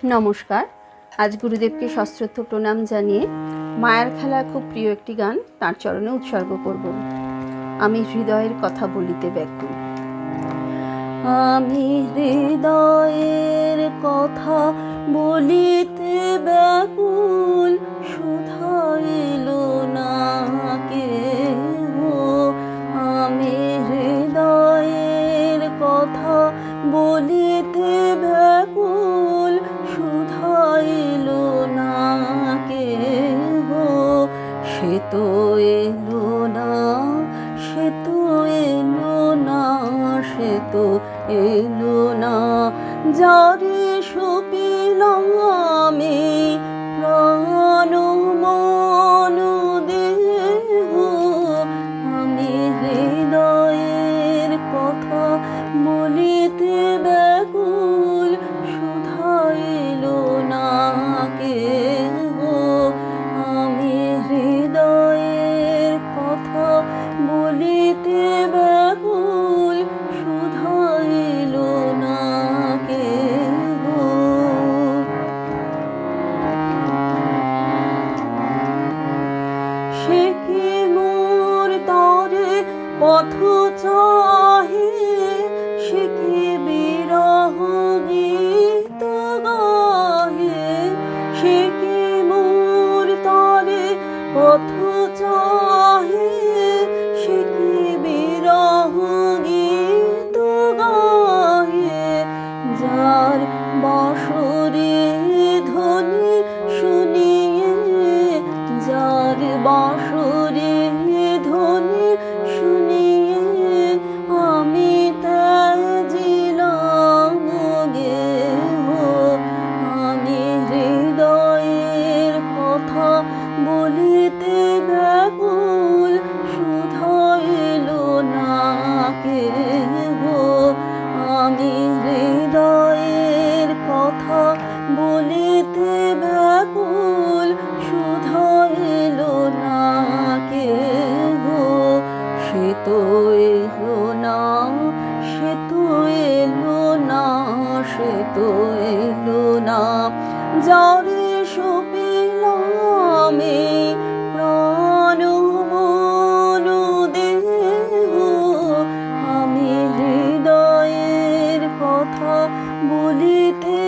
নমস্কার। আজ গুরুদেবকে সশ্রদ্ধ প্রণাম জানিয়ে মায়ার খেলা খুব প্রিয় একটি গান তাঁর চরণে উৎসর্গ করব। আমি হৃদয়ের কথা বলিতে ব্যাকুল। আমি হৃদয়ের কথা বলিতে ব্যাকুল, সুধা এলো না কেহ। আমি হৃদয়ের কথা বলিতে ব্যাকুল, সুধা এলো না কেহ। সে তো এলো না, সে তো এলো না, সে তো এলো না, যারে সপিলাম আমি প্রাণ মন দেহ। আমি হৃদয়ের কথা বলিতে ব্যাকুল, সুধা এলো না কেহ। আমি হৃদয়ের কথা বলিতে ব্যাকুল, সুধা এলো না কেহ। সে কি মোর তরে পথ চাহে, সে কি বিরহ গীত গাহে। সে কি মোর তরে পথ চাহে, সে কি বিরহ গীত গাহে। যার বাঁশরি ধ্বনি শুনিয়ে, যার বাঁশরি ধ্বনি শুনিয়ে আমি ত্যাজিলাম গেহ। আমি হৃদয়ের কথা বলিতে ব্যাকুল, সুধা এলো না কেহ। আমি হৃদয়ের কথা বলিতে ব্যাকুল, সুধা এলো না কেহ। সে তো এলো না, সে তো এলো না, সে তো এলো না, যারে সপিলাম প্রাণ মন দেহ। আমি হৃদয়ের কথা বলিতে